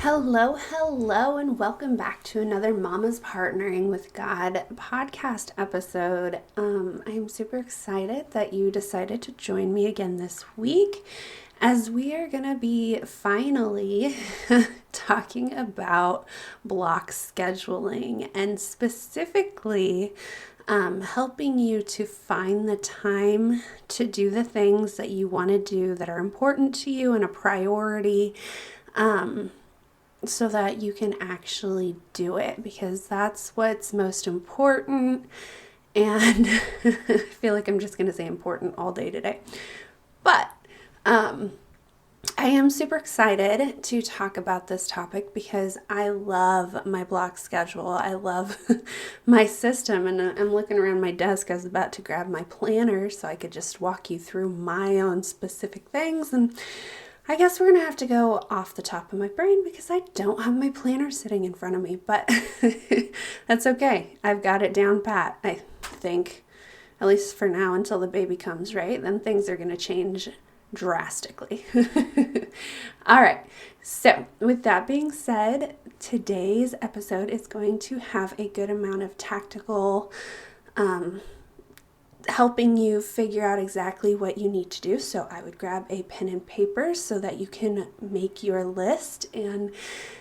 Hello, and welcome back to another Mama's Partnering with God podcast episode. I am super excited that you decided to join me again this week as we are going to be finally talking about block scheduling and specifically helping you to find the time to do the things that you want to do that are important to you and a priority. So that you can actually do it, because that's what's most important. And I feel like I'm just going to say important all day today. But I am super excited to talk about this topic because I love my block schedule. I love my system, and I'm looking around my desk. I was about to grab my planner so I could just walk you through my own specific things, and I guess we're going to have to go off the top of my brain because I don't have my planner sitting in front of me, but that's okay. I've got it down pat, I think, at least for now until the baby comes, right? Then things are going to change drastically. All right. So with that being said, today's episode is going to have a good amount of tactical helping you figure out exactly what you need to do. So I would grab a pen and paper so that you can make your list and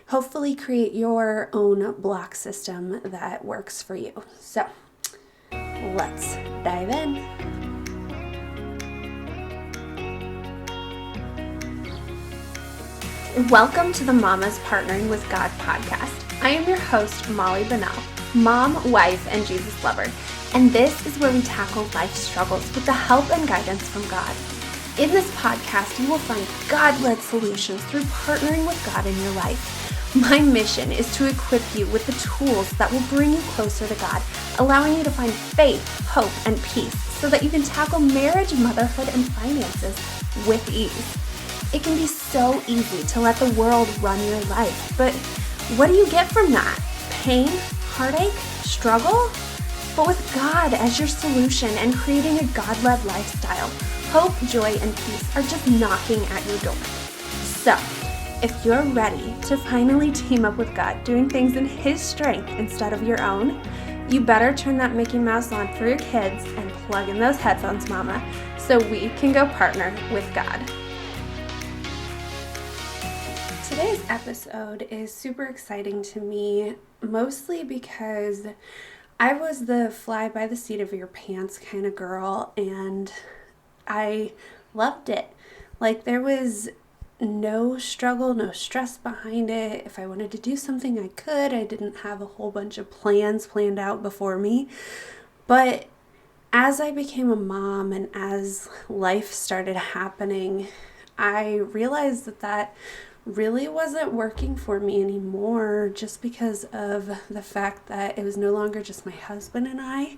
hopefully create your own block system that works for you. So let's dive in. Welcome to the Mama's Partnering with God podcast. I am your host, Molly Bunnell, mom, wife, and Jesus lover. And this is where we tackle life struggles with the help and guidance from God. In this podcast, you will find God-led solutions through partnering with God in your life. My mission is to equip you with the tools that will bring you closer to God, allowing you to find faith, hope, and peace so that you can tackle marriage, motherhood, and finances with ease. It can be so easy to let the world run your life, but what do you get from that? Pain, heartache, struggle? But with God as your solution and creating a God-led lifestyle, hope, joy, and peace are just knocking at your door. So, if you're ready to finally team up with God, doing things in His strength instead of your own, you better turn that Mickey Mouse on for your kids and plug in those headphones, Mama, so we can go partner with God. Today's episode is super exciting to me, mostly because I was the fly by the seat of your pants kind of girl, and I loved it. Like, there was no struggle, no stress behind it. If I wanted to do something, I could. I didn't have a whole bunch of plans planned out before me. But as I became a mom and as life started happening, I realized that really wasn't working for me anymore, just because of the fact that it was no longer just my husband and I.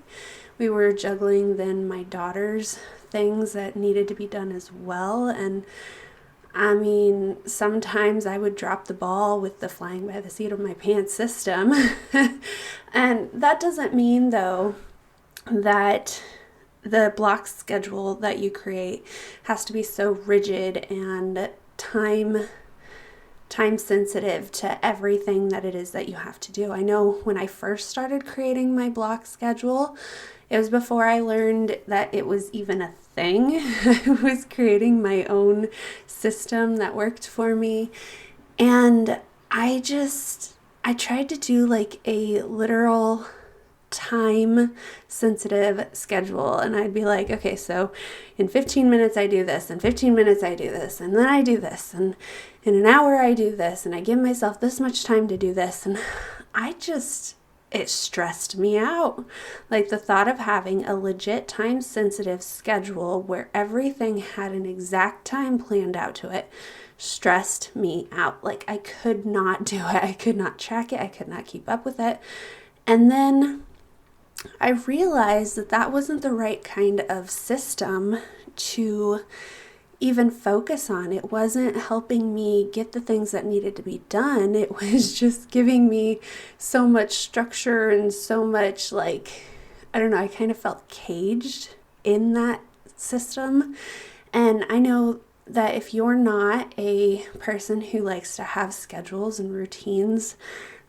We were juggling then my daughter's things that needed to be done as well. And I mean, sometimes I would drop the ball with the flying by the seat of my pants system. And that doesn't mean, though, that the block schedule that you create has to be so rigid and time sensitive to everything that it is that you have to do. I know when I first started creating my block schedule, it was before I learned that it was even a thing. I was creating my own system that worked for me. And I tried to do like a literal time sensitive schedule, and I'd be like, okay, so in 15 minutes I do this, in 15 minutes I do this, and then I do this, and in an hour I do this, and I give myself this much time to do this. And it stressed me out. Like, the thought of having a legit time sensitive schedule where everything had an exact time planned out to it stressed me out. Like, I could not do it. I could not track it. I could not keep up with it. And then I realized that wasn't the right kind of system to even focus on. It wasn't helping me get the things that needed to be done. It was just giving me so much structure and so much, like, I don't know, I kind of felt caged in that system. And I know that if you're not a person who likes to have schedules and routines,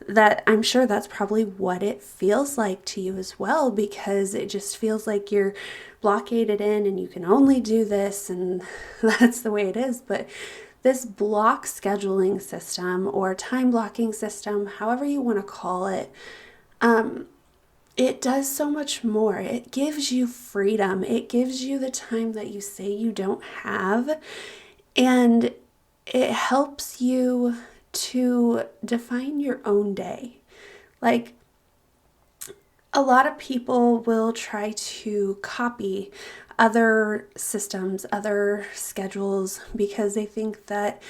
that I'm sure that's probably what it feels like to you as well, because it just feels like you're blockaded in and you can only do this and that's the way it is. But this block scheduling system or time blocking system, however you want to call it, it does so much more. It gives you freedom. It gives you the time that you say you don't have. And it helps you to define your own day. Like, a lot of people will try to copy other systems, other schedules, because they think that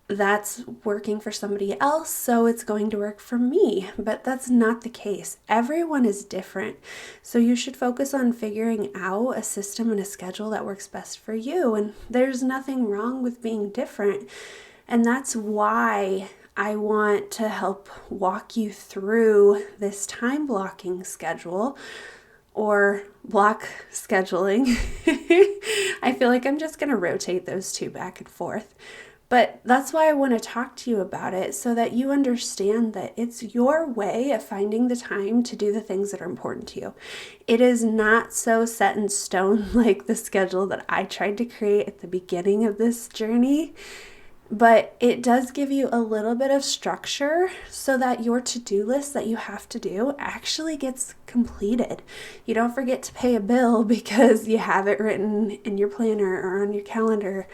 that's working for somebody else, so it's going to work for me. But that's not the case. Everyone is different. So you should focus on figuring out a system and a schedule that works best for you. And there's nothing wrong with being different. And that's why I want to help walk you through this time blocking schedule or block scheduling. I feel like I'm just going to rotate those two back and forth. But that's why I want to talk to you about it, so that you understand that it's your way of finding the time to do the things that are important to you. It is not so set in stone like the schedule that I tried to create at the beginning of this journey, but it does give you a little bit of structure so that your to-do list that you have to do actually gets completed. You don't forget to pay a bill because you have it written in your planner or on your calendar.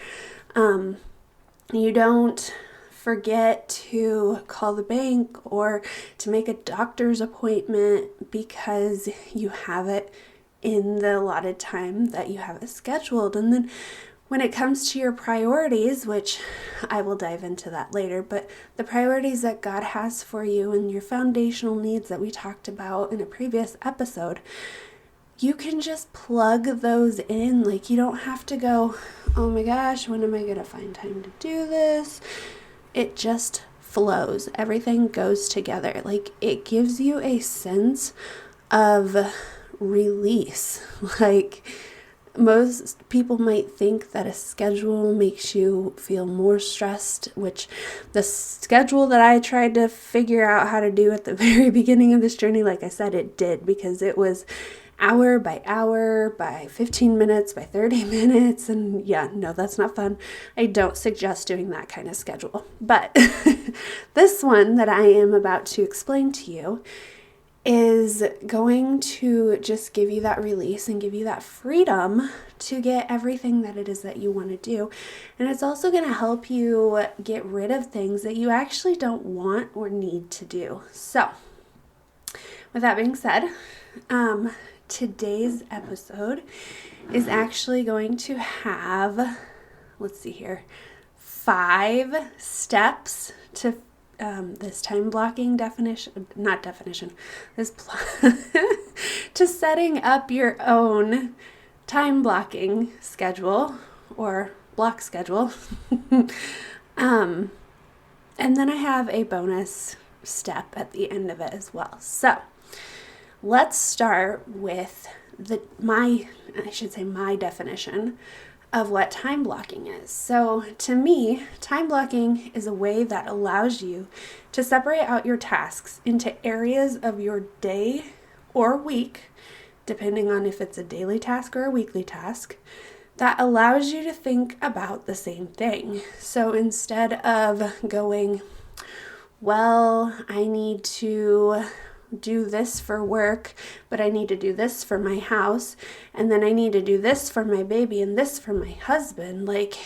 You don't forget to call the bank or to make a doctor's appointment because you have it in the allotted time that you have it scheduled. And then when it comes to your priorities, which I will dive into that later, but the priorities that God has for you and your foundational needs that we talked about in a previous episode, you can just plug those in. Like, you don't have to go, oh my gosh, when am I going to find time to do this? It just flows. Everything goes together. Like, it gives you a sense of release. Like, most people might think that a schedule makes you feel more stressed, which the schedule that I tried to figure out how to do at the very beginning of this journey, like I said, it did, because it was hour by hour, by 15 minutes, by 30 minutes. And yeah, no, that's not fun. I don't suggest doing that kind of schedule. But this one that I am about to explain to you is going to just give you that release and give you that freedom to get everything that it is that you want to do. And it's also going to help you get rid of things that you actually don't want or need to do. So, with that being said, today's episode is actually going to have, let's see here, 5 steps to this time blocking to setting up your own time blocking schedule or block schedule. And then I have a bonus step at the end of it as well. So let's start with my definition of what time blocking is. So to me, time blocking is a way that allows you to separate out your tasks into areas of your day or week, depending on if it's a daily task or a weekly task, that allows you to think about the same thing. So instead of going, well, I need to do this for work, but I need to do this for my house, and then I need to do this for my baby and this for my husband. Like,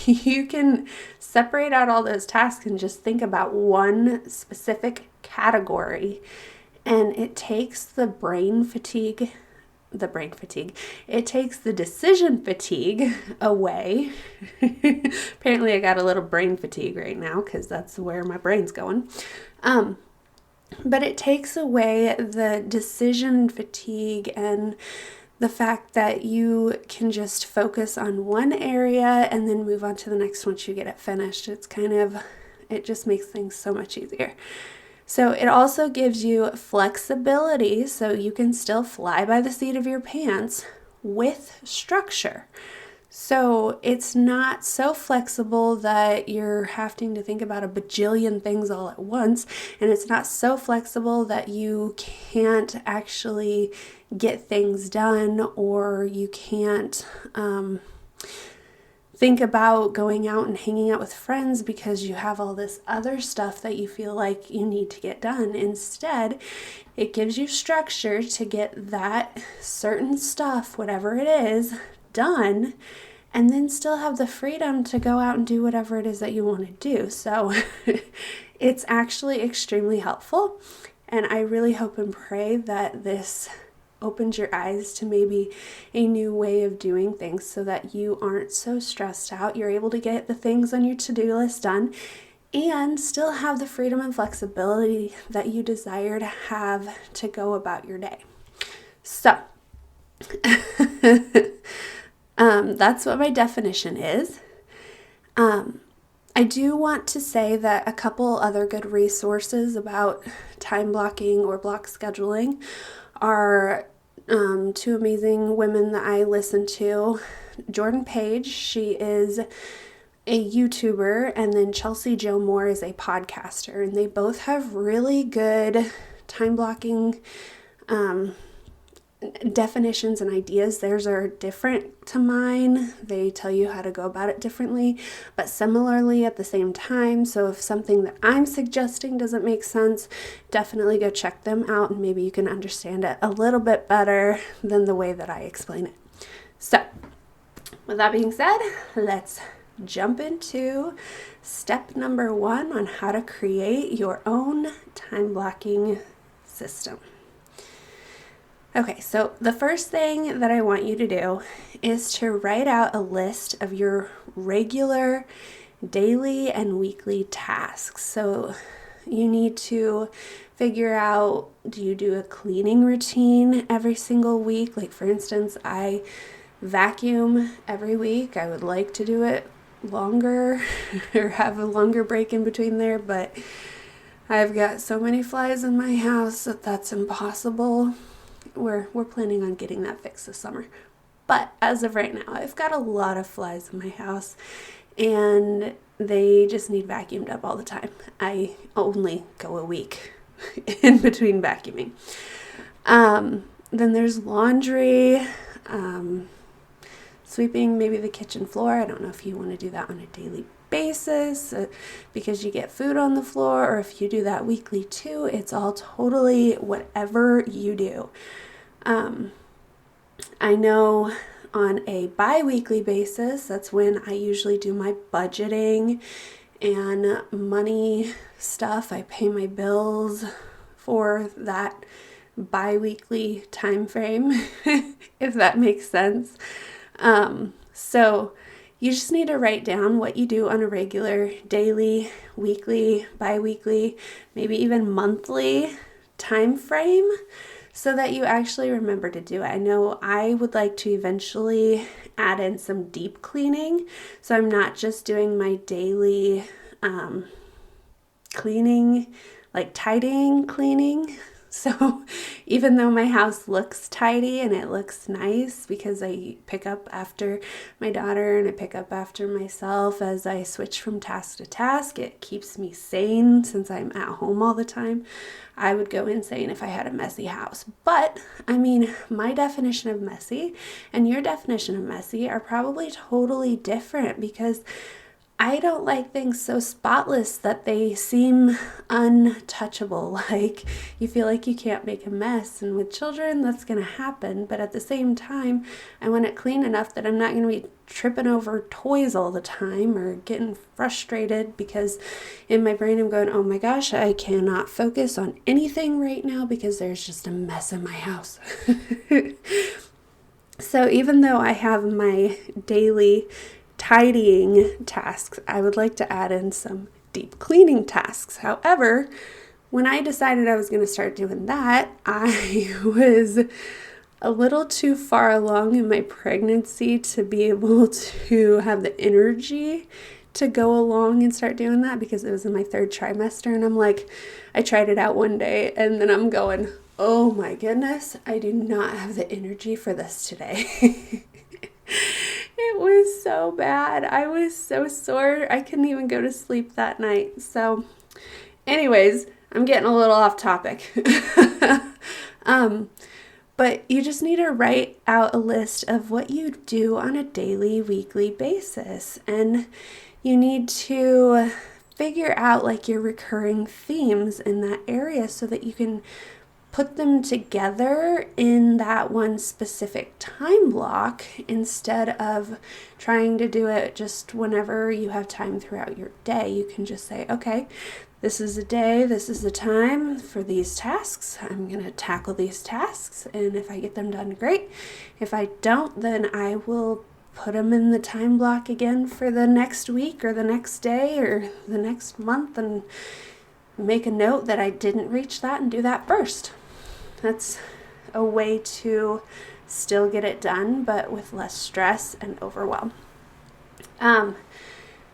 you can separate out all those tasks and just think about one specific category, and it takes the brain fatigue, it takes the decision fatigue away. Apparently I got a little brain fatigue right now because that's where my brain's going. But it takes away the decision fatigue and the fact that you can just focus on one area and then move on to the next once you get it finished. It just makes things so much easier. So it also gives you flexibility, so you can still fly by the seat of your pants with structure. So it's not so flexible that you're having to think about a bajillion things all at once, and it's not so flexible that you can't actually get things done, or you can't think about going out and hanging out with friends because you have all this other stuff that you feel like you need to get done. Instead, it gives you structure to get that certain stuff, whatever it is, done, and then still have the freedom to go out and do whatever it is that you want to do. So it's actually extremely helpful. And I really hope and pray that this opens your eyes to maybe a new way of doing things so that you aren't so stressed out. You're able to get the things on your to-do list done and still have the freedom and flexibility that you desire to have to go about your day. So that's what my definition is. I do want to say that a couple other good resources about time blocking or block scheduling are two amazing women that I listen to. Jordan Page, she is a YouTuber, and then Chelsea Jo Moore is a podcaster, and they both have really good time blocking definitions and ideas. Theirs are different to mine. They tell you how to go about it differently, but similarly at the same time. So if something that I'm suggesting doesn't make sense, definitely go check them out, and maybe you can understand it a little bit better than the way that I explain it. So with that being said, let's jump into step number 1 on how to create your own time blocking system. Okay, so the first thing that I want you to do is to write out a list of your regular daily and weekly tasks. So you need to figure out, do you do a cleaning routine every single week? Like, for instance, I vacuum every week. I would like to do it longer or have a longer break in between there, but I've got so many flies in my house that that's impossible. We're planning on getting that fixed this summer. But as of right now, I've got a lot of flies in my house, and they just need vacuumed up all the time. I only go a week in between vacuuming. Then there's laundry, sweeping maybe the kitchen floor. I don't know if you want to do that on a daily basis because you get food on the floor, or if you do that weekly too. It's all totally whatever you do. I know on a bi-weekly basis, that's when I usually do my budgeting and money stuff. I pay my bills for that bi-weekly time frame, if that makes sense. So you just need to write down what you do on a regular daily, weekly, bi-weekly, maybe even monthly time frame so that you actually remember to do it. I know I would like to eventually add in some deep cleaning, so I'm not just doing my daily cleaning, like tidying cleaning. So even though my house looks tidy and it looks nice because I pick up after my daughter and I pick up after myself as I switch from task to task, it keeps me sane since I'm at home all the time. I would go insane if I had a messy house. But I mean, my definition of messy and your definition of messy are probably totally different, because I don't like things so spotless that they seem untouchable. Like, you feel like you can't make a mess. And with children, that's going to happen. But at the same time, I want it clean enough that I'm not going to be tripping over toys all the time or getting frustrated because in my brain I'm going, oh my gosh, I cannot focus on anything right now because there's just a mess in my house. So even though I have my daily tidying tasks, I would like to add in some deep cleaning tasks. However, when I decided I was going to start doing that, I was a little too far along in my pregnancy to be able to have the energy to go along and start doing that, because it was in my 3rd trimester, and I'm like, I tried it out one day and then I'm going, oh my goodness, I do not have the energy for this today. It was so bad. I was so sore. I couldn't even go to sleep that night. So, anyways, I'm getting a little off topic. But you just need to write out a list of what you do on a daily, weekly basis. And you need to figure out like your recurring themes in that area so that you can put them together in that one specific time block instead of trying to do it just whenever you have time throughout your day. You can just say, okay, this is a day, this is the time for these tasks. I'm going to tackle these tasks, and if I get them done, great. If I don't, then I will put them in the time block again for the next week or the next day or the next month and make a note that I didn't reach that and do that first. That's a way to still get it done, but with less stress and overwhelm. And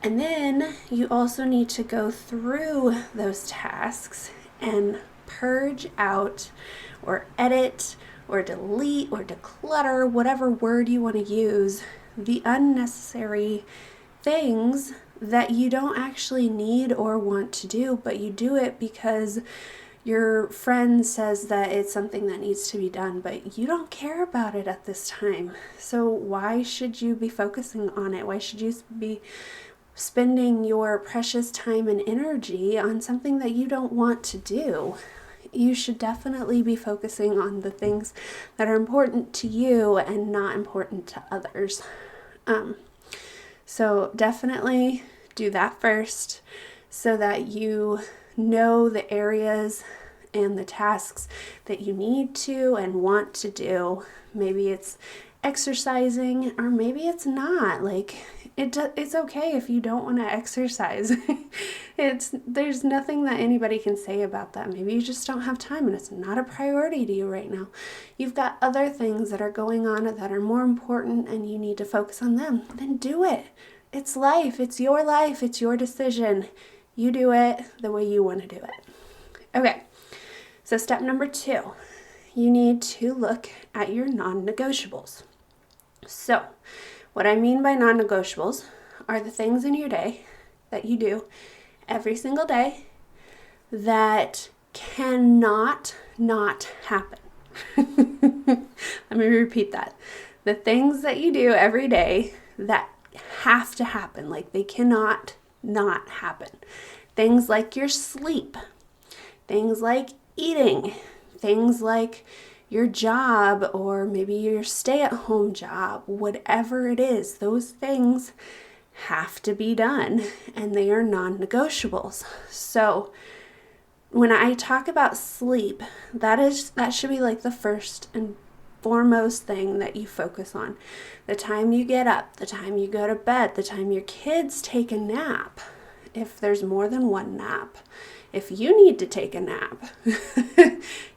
then you also need to go through those tasks and purge out or edit or delete or declutter, whatever word you want to use, the unnecessary things that you don't actually need or want to do, but you do it because your friend says that it's something that needs to be done, but you don't care about it at this time. So why should you be focusing on it? Why should you be spending your precious time and energy on something that you don't want to do? You should definitely be focusing on the things that are important to you and not important to others. So definitely do that first so that you know the areas and the tasks that you need to and want to do. Maybe it's exercising, or maybe it's not. Like it's okay if you don't want to exercise. There's nothing that anybody can say about that. Maybe you just don't have time and it's not a priority to you right now. You've got other things that are going on that are more important and you need to focus on them. Then do it. It's life. It's your decision. You do it the way you want to do it. Okay. So step number 2, you need to look at your non-negotiables. So what I mean by non-negotiables are the things in your day that you do every single day that cannot not happen. Let me repeat that. The things that you do every day that have to happen, like they cannot not happen. Things like your sleep, things like eating, things like your job, or maybe your stay-at-home job, whatever it is, those things have to be done and they are non-negotiables. So when I talk about sleep, that should be like the first and foremost thing that you focus on. The time you get up, the time you go to bed, the time your kids take a nap, if there's more than one nap. If you need to take a nap,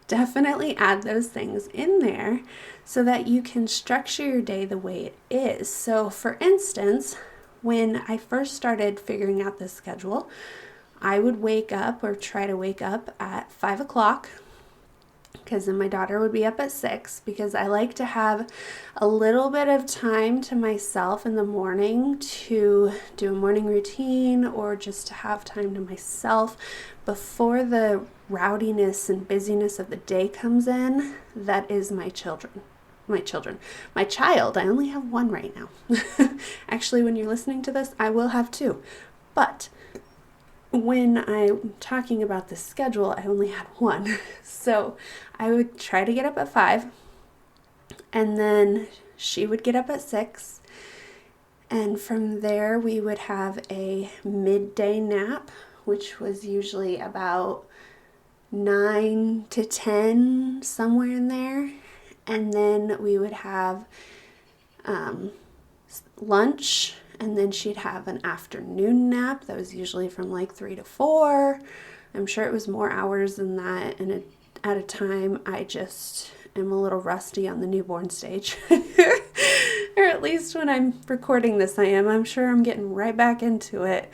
definitely add those things in there so that you can structure your day the way it is. So for instance, when I first started figuring out this schedule, I would wake up or try to wake up at 5 o'clock because then my daughter would be up at 6, because I like to have a little bit of time to myself in the morning to do a morning routine or just to have time to myself before the rowdiness and busyness of the day comes in. That is my child. I only have one right now. Actually, when you're listening to this, I will have 2. But when I'm talking about the schedule, I only had 1. So I would try to get up at 5, and then she would get up at 6. And from there, we would have a midday nap, which was usually about 9 to 10, somewhere in there. And then we would have lunch, and then she'd have an afternoon nap that was usually from like 3 to 4. I'm sure it was more hours than that, and at a time I just am a little rusty on the newborn stage. Or at least when I'm recording this I am. I'm sure I'm getting right back into it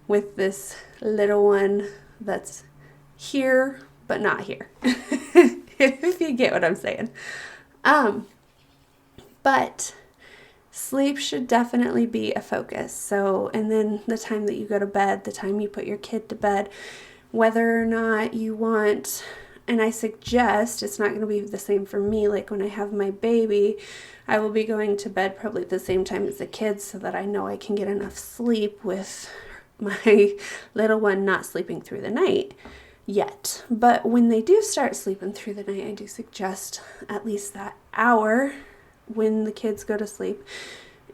with this little one that's here but not here. If you get what I'm saying. But sleep should definitely be a focus. So, and then the time that you go to bed, the time you put your kid to bed, whether or not you want, and I suggest it's not going to be the same for me. Like when I have my baby, I will be going to bed probably at the same time as the kids so that I know I can get enough sleep with my little one not sleeping through the night yet. But when they do start sleeping through the night, I do suggest at least that hour when the kids go to sleep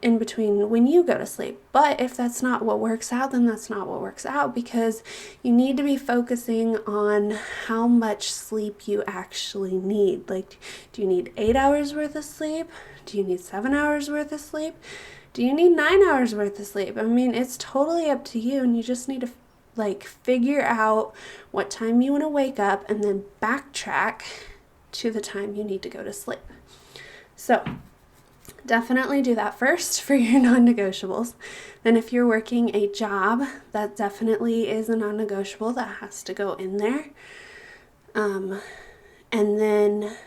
in between when you go to sleep. But if that's not what works out, then that's not what works out, because you need to be focusing on how much sleep you actually need. Like, do you need 8 hours worth of sleep? Do you need 7 hours worth of sleep? Do you need 9 hours worth of sleep? I mean, it's totally up to you, and you just need to figure out what time you want to wake up and then backtrack to the time you need to go to sleep. So definitely do that first for your non-negotiables. Then if you're working a job, that definitely is a non-negotiable that has to go in there. And then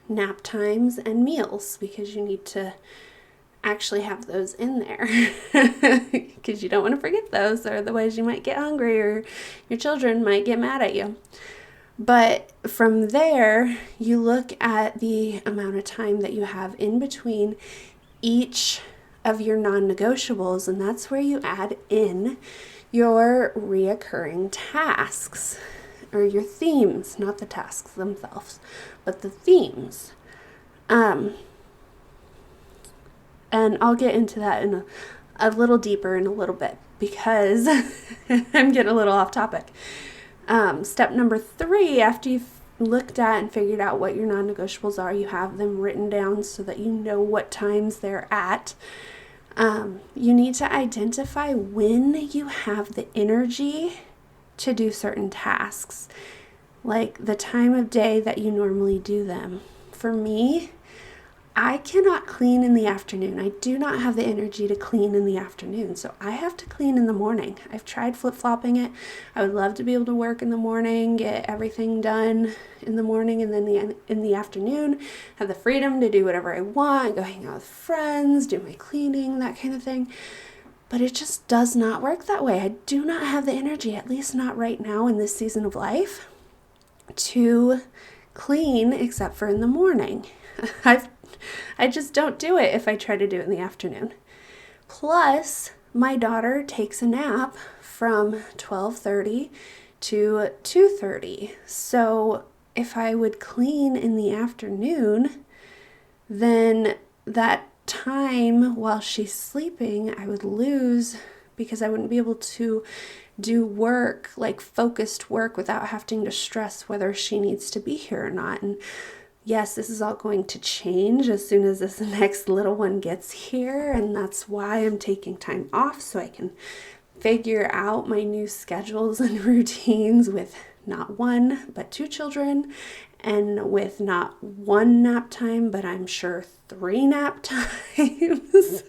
nap times and meals, because you need to actually have those in there because you don't want to forget those, or otherwise you might get hungry or your children might get mad at you. But from there, you look at the amount of time that you have in between each of your non-negotiables, and that's where you add in your reoccurring tasks, or your themes, not the tasks themselves, but the themes. And I'll get into that in a little deeper in a little bit, because I'm getting a little off topic. Step number 3, after you've looked at and figured out what your non-negotiables are, you have them written down so that you know what times they're at. You need to identify when you have the energy to do certain tasks, like the time of day that you normally do them. For me, I cannot clean in the afternoon. I do not have the energy to clean in the afternoon, so I have to clean in the morning. I've tried flip-flopping it. I would love to be able to work in the morning, get everything done in the morning, and then in the afternoon have the freedom to do whatever I want, go hang out with friends, do my cleaning, that kind of thing. But it just does not work that way. I do not have the energy, at least not right now in this season of life, to clean except for in the morning. I just don't do it if I try to do it in the afternoon. Plus, my daughter takes a nap from 12:30 to 2:30. So if I would clean in the afternoon, then that time while she's sleeping, I would lose, because I wouldn't be able to do work, like focused work, without having to stress whether she needs to be here or not. And yes, this is all going to change as soon as this next little one gets here, and that's why I'm taking time off, so I can figure out my new schedules and routines with not 1 but 2 children, and with not 1 nap time, but I'm sure 3 nap times.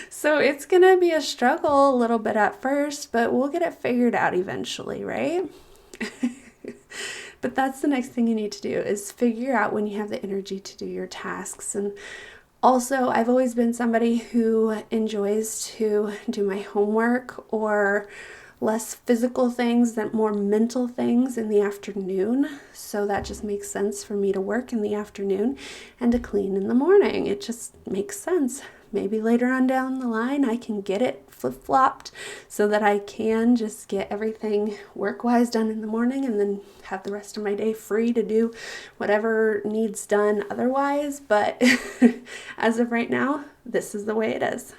So it's gonna be a struggle a little bit at first, but we'll get it figured out eventually, right? But that's the next thing you need to do, is figure out when you have the energy to do your tasks. And also, I've always been somebody who enjoys to do my homework or less physical things than more mental things in the afternoon. So that just makes sense for me to work in the afternoon and to clean in the morning. It just makes sense. Maybe later on down the line, I can get it flip-flopped so that I can just get everything work-wise done in the morning and then have the rest of my day free to do whatever needs done otherwise. But as of right now, this is the way it is.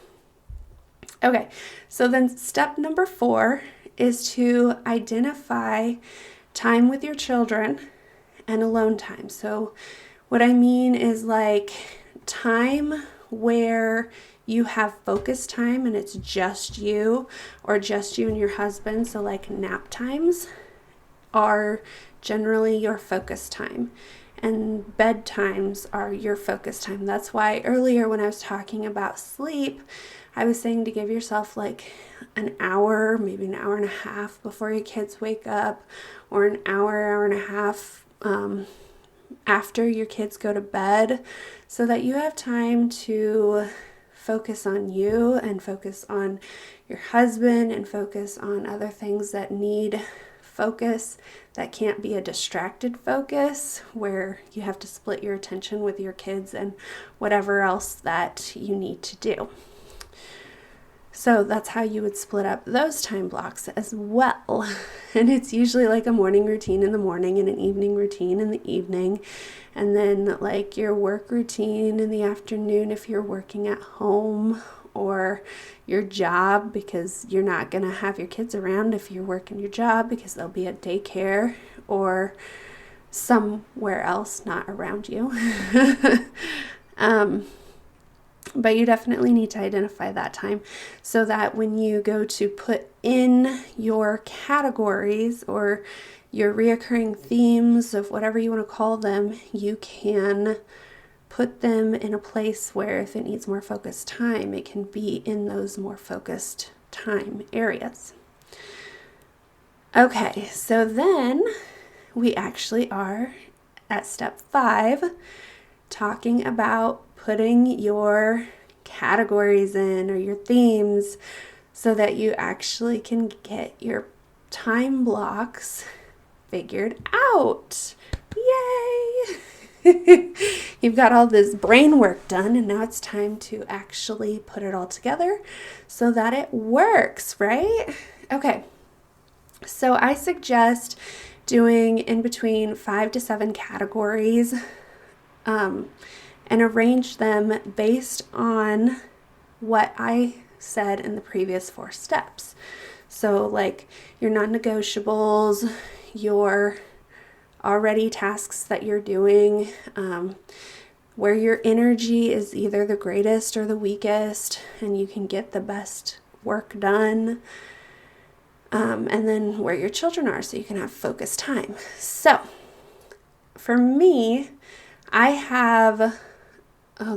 Okay, so then step number 4 is to identify time with your children and alone time. So what I mean is like time where you have focus time and it's just you, or just you and your husband. So like nap times are generally your focus time, and bed times are your focus time. That's why earlier when I was talking about sleep, I was saying to give yourself like an hour, maybe an hour and a half before your kids wake up, or an hour and a half after your kids go to bed, so that you have time to focus on you and focus on your husband and focus on other things that need focus, that can't be a distracted focus where you have to split your attention with your kids and whatever else that you need to do. So that's how you would split up those time blocks as well. And it's usually like a morning routine in the morning and an evening routine in the evening. And then like your work routine in the afternoon if you're working at home, or your job because you're not going to have your kids around if you're working your job because they'll be at daycare or somewhere else not around you. But you definitely need to identify that time so that when you go to put in your categories or your reoccurring themes of whatever you want to call them, you can put them in a place where if it needs more focused time, it can be in those more focused time areas. Okay, so then we actually are at step 5, talking about putting your categories in or your themes so that you actually can get your time blocks figured out. Yay! You've got all this brain work done, and now it's time to actually put it all together so that it works, right? Okay, so I suggest doing in between 5 to 7 categories and arrange them based on what I said in the previous 4 steps. So like your non-negotiables, your already tasks that you're doing, where your energy is either the greatest or the weakest, and you can get the best work done, and then where your children are so you can have focused time. So for me, I have,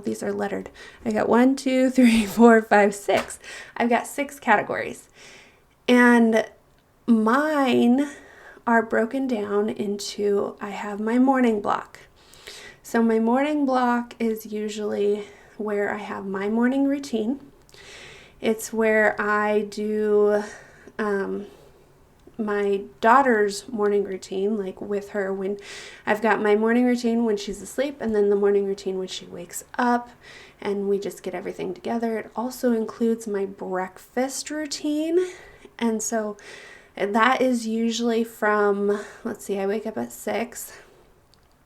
these are lettered. I got 1, 2, 3, 4, 5, 6. I've got 6 categories. And mine are broken down into, I have my morning block. So my morning block is usually where I have my morning routine. It's where I do my daughter's morning routine, like with her, when I've got my morning routine when she's asleep, and then the morning routine when she wakes up, and we just get everything together. It also includes my breakfast routine, and so that is usually from, I wake up at 6,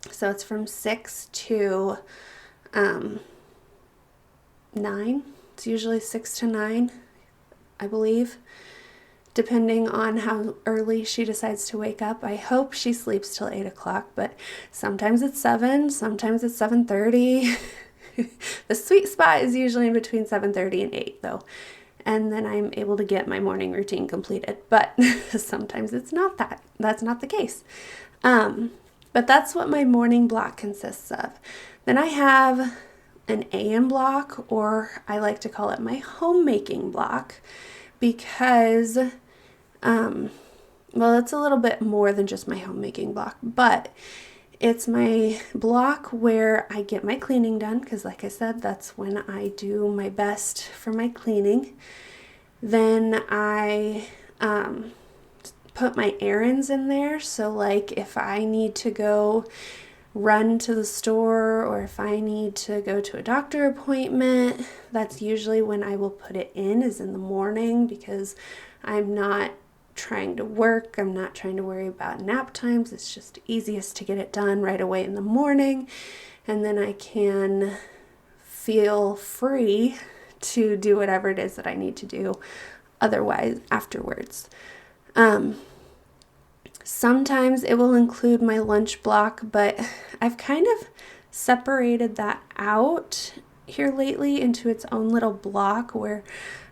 so it's from 6 to 9. It's usually 6 to 9, I believe, depending on how early she decides to wake up. I hope she sleeps till 8 o'clock, but sometimes it's 7, sometimes it's 7:30. The sweet spot is usually in between 7:30 and 8 though. And then I'm able to get my morning routine completed. But sometimes it's not that. That's not the case. But that's what my morning block consists of. Then I have an AM block, or I like to call it my homemaking block, because, it's a little bit more than just my homemaking block, but it's my block where I get my cleaning done, because like I said, that's when I do my best for my cleaning. Then I put my errands in there. So like if I need to go run to the store, or if I need to go to a doctor appointment, that's usually when I will put it in, is in the morning, because I'm not trying to work. I'm not trying to worry about nap times. It's just easiest to get it done right away in the morning, and then I can feel free to do whatever it is that I need to do otherwise afterwards. Sometimes it will include my lunch block, but I've kind of separated that out here lately into its own little block where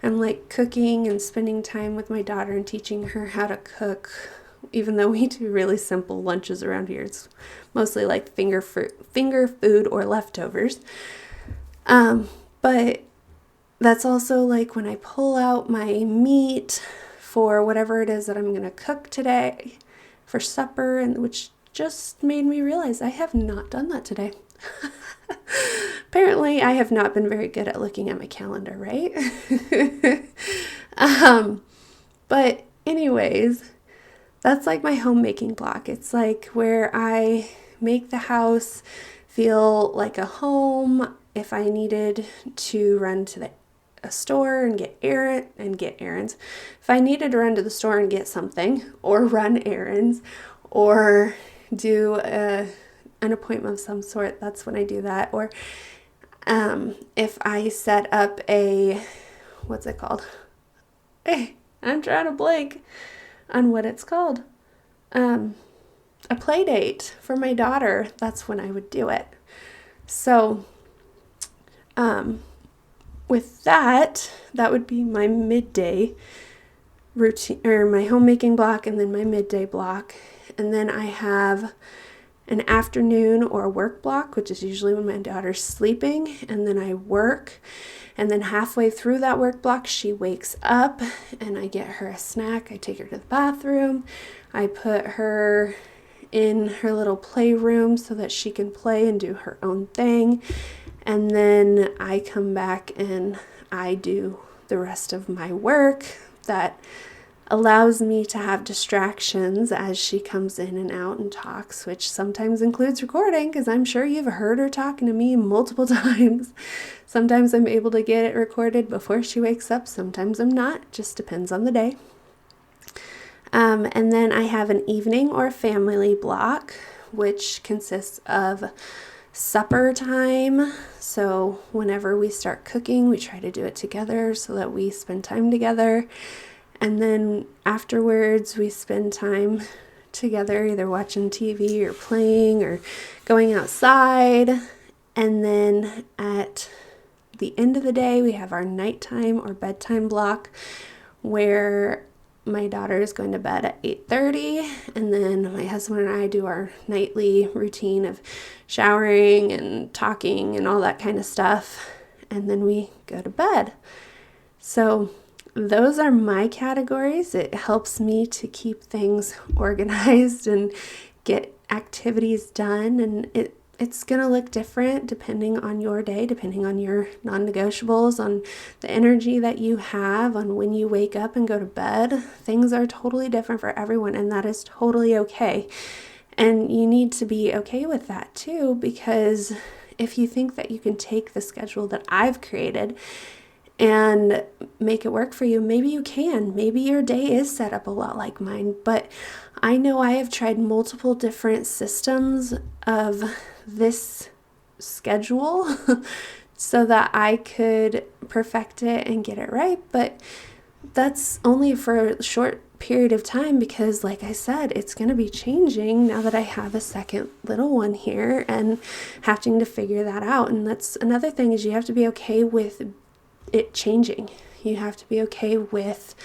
I'm like cooking and spending time with my daughter and teaching her how to cook. Even though we do really simple lunches around here, it's mostly like finger food or leftovers. But that's also like when I pull out my meat for whatever it is that I'm going to cook today for supper, and which just made me realize I have not done that today. Apparently, I have not been very good at looking at my calendar, right? But anyways, that's like my homemaking block. It's like where I make the house feel like a home. If I needed to run to a store and get errands, if I needed to run to the store and get something, or run errands, or do an appointment of some sort, that's when I do that. Or if I set up what's it called? Hey, I'm trying to blank on what it's called. A play date for my daughter, that's when I would do it. So, with that would be my midday routine, or my homemaking block, and then my midday block. And then I have an afternoon or work block, which is usually when my daughter's sleeping, and then I work. And then halfway through that work block, she wakes up and I get her a snack. I take her to the bathroom. I put her in her little playroom so that she can play and do her own thing. And then I come back and I do the rest of my work that allows me to have distractions as she comes in and out and talks, which sometimes includes recording, because I'm sure you've heard her talking to me multiple times. Sometimes I'm able to get it recorded before she wakes up. Sometimes I'm not. Just depends on the day. And then I have an evening or family block, which consists of supper time. So whenever we start cooking, we try to do it together so that we spend time together. And then afterwards, we spend time together, either watching TV or playing or going outside. And then at the end of the day, we have our nighttime or bedtime block, where my daughter is going to bed at 8:30, and then my husband and I do our nightly routine of showering and talking and all that kind of stuff, and then we go to bed. So those are my categories. It helps me to keep things organized and get activities done, and it's going to look different depending on your day, depending on your non-negotiables, on the energy that you have, on when you wake up and go to bed. Things are totally different for everyone, and that is totally okay. And you need to be okay with that too, because if you think that you can take the schedule that I've created and make it work for you, maybe you can. Maybe your day is set up a lot like mine, but I know I have tried multiple different systems of this schedule so that I could perfect it and get it right, but that's only for a short period of time, because like I said, it's going to be changing now that I have a second little one here and having to figure that out. And that's another thing, is you have to be okay with it changing. You have to be okay with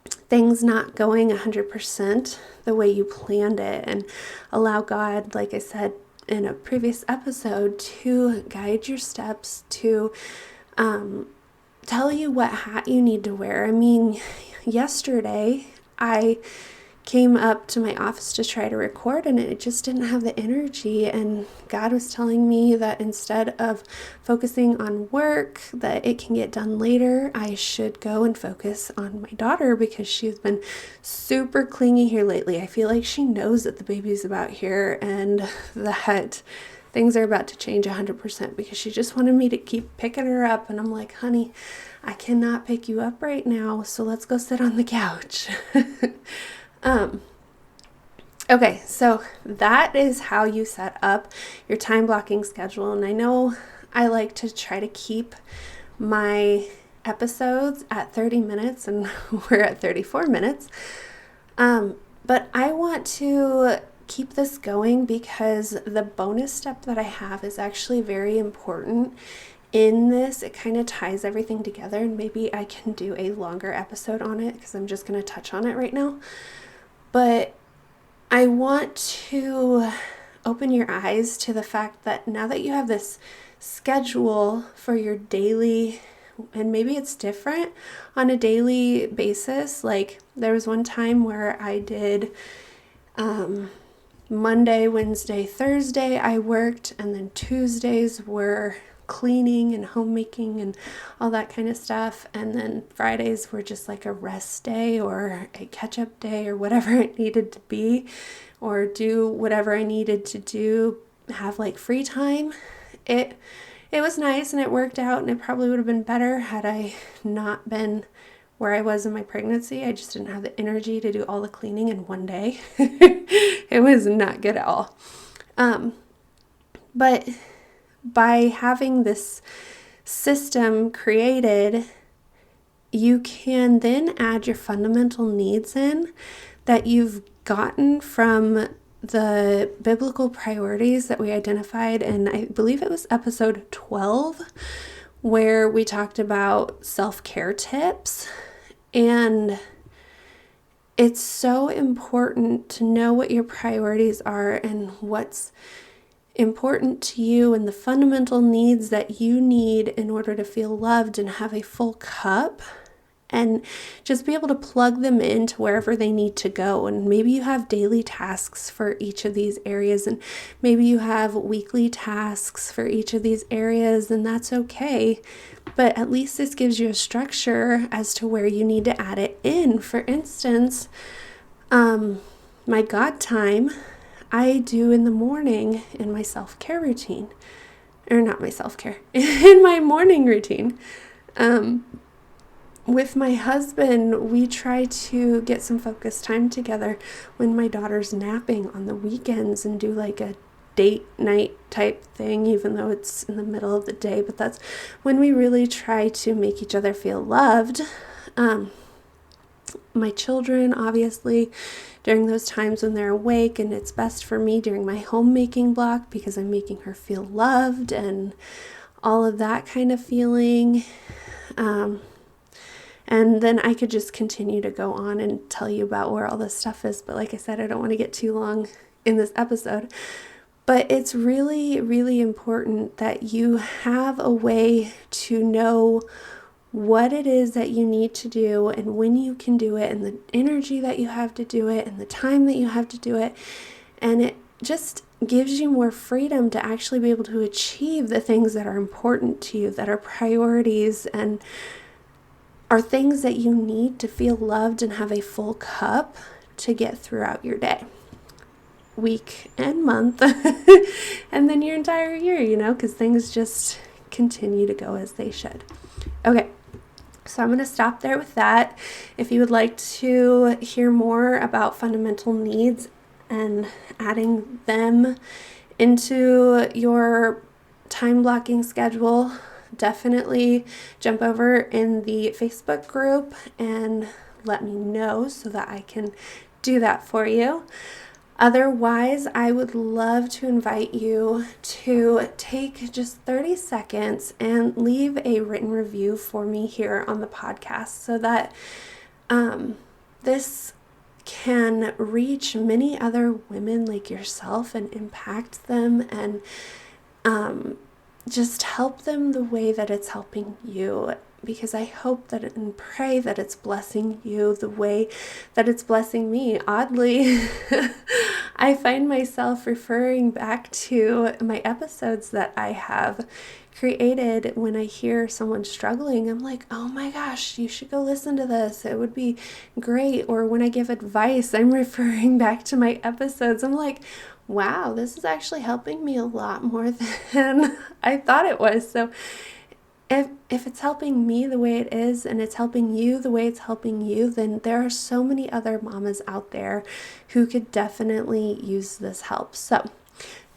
things not going 100% the way you planned it, and allow God, like I said in a previous episode, to guide your steps, to tell you what hat you need to wear. I mean, yesterday I came up to my office to try to record, and it just didn't have the energy, and God was telling me that instead of focusing on work that it can get done later, I should go and focus on my daughter, because she's been super clingy here lately. I feel like she knows that the baby's about here and that things are about to change 100%, because she just wanted me to keep picking her up, and I'm like, honey, I cannot pick you up right now, so let's go sit on the couch. Okay, so that is how you set up your time blocking schedule. And I know I like to try to keep my episodes at 30 minutes, and we're at 34 minutes. But I want to keep this going because the bonus step that I have is actually very important in this. It kind of ties everything together, and maybe I can do a longer episode on it because I'm just going to touch on it right now. But I want to open your eyes to the fact that now that you have this schedule for your daily, and maybe it's different on a daily basis. Like there was one time where I did Monday, Wednesday, Thursday I worked, and then Tuesdays were cleaning and homemaking and all that kind of stuff, and then Fridays were just like a rest day or a catch-up day or whatever it needed to be, or do whatever I needed to do, have like free time. It was nice and it worked out, and it probably would have been better had I not been where I was in my pregnancy. I just didn't have the energy to do all the cleaning in one day. It was not good at all. But by having this system created, you can then add your fundamental needs in that you've gotten from the biblical priorities that we identified in, I believe it was episode 12, where we talked about self-care tips. And it's so important to know what your priorities are and what's important to you and the fundamental needs that you need in order to feel loved and have a full cup, and just be able to plug them into wherever they need to go. And maybe you have daily tasks for each of these areas, and maybe you have weekly tasks for each of these areas, and that's okay. But at least this gives you a structure as to where you need to add it in. For instance, my God time, I do in the morning in my self-care routine. Or not my self-care, in my morning routine. With my husband, we try to get some focused time together when my daughter's napping on the weekends and do like a date night type thing, even though it's in the middle of the day. But that's when we really try to make each other feel loved. My children, obviously, during those times when they're awake, and it's best for me during my homemaking block because I'm making her feel loved and all of that kind of feeling. And then I could just continue to go on and tell you about where all this stuff is. But like I said, I don't want to get too long in this episode. But it's really, really important that you have a way to know what it is that you need to do and when you can do it, and the energy that you have to do it and the time that you have to do it. And it just gives you more freedom to actually be able to achieve the things that are important to you, that are priorities and are things that you need to feel loved and have a full cup to get throughout your day, week, and month, and then your entire year, because things just continue to go as they should. Okay, so I'm going to stop there with that. If you would like to hear more about fundamental needs and adding them into your time blocking schedule, definitely jump over in the Facebook group and let me know so that I can do that for you. Otherwise, I would love to invite you to take just 30 seconds and leave a written review for me here on the podcast so that this can reach many other women like yourself and impact them and just help them the way that it's helping you, because I hope that and pray that it's blessing you the way that it's blessing me. Oddly, I find myself referring back to my episodes that I have created when I hear someone struggling. I'm like, oh my gosh, you should go listen to this. It would be great. Or when I give advice, I'm referring back to my episodes. I'm like, wow, this is actually helping me a lot more than I thought it was. So if it's helping me the way it is, and it's helping you the way it's helping you, then there are so many other mamas out there who could definitely use this help. So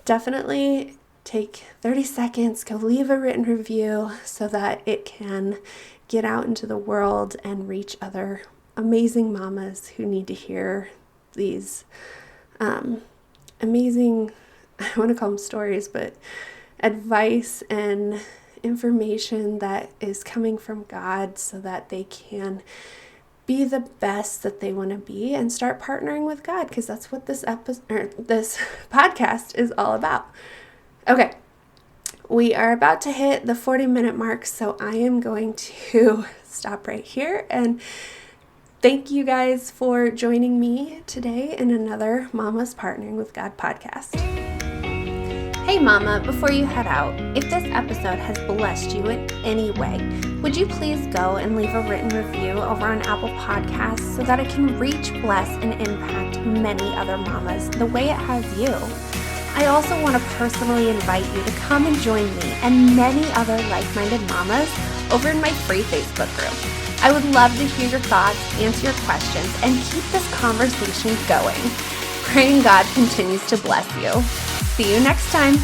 definitely take 30 seconds, go leave a written review so that it can get out into the world and reach other amazing mamas who need to hear these amazing, I want to call them stories, but advice and information that is coming from God so that they can be the best that they want to be and start partnering with God, because that's what this podcast is all about. Okay, we are about to hit the 40-minute mark, so I am going to stop right here and Thank you guys for joining me today in another Mama's Partnering with God podcast. Hey Mama, before you head out, if this episode has blessed you in any way, would you please go and leave a written review over on Apple Podcasts so that it can reach, bless, and impact many other mamas the way it has you? I also want to personally invite you to come and join me and many other like-minded mamas over in my free Facebook group. I would love to hear your thoughts, answer your questions, and keep this conversation going. Praying God continues to bless you. See you next time.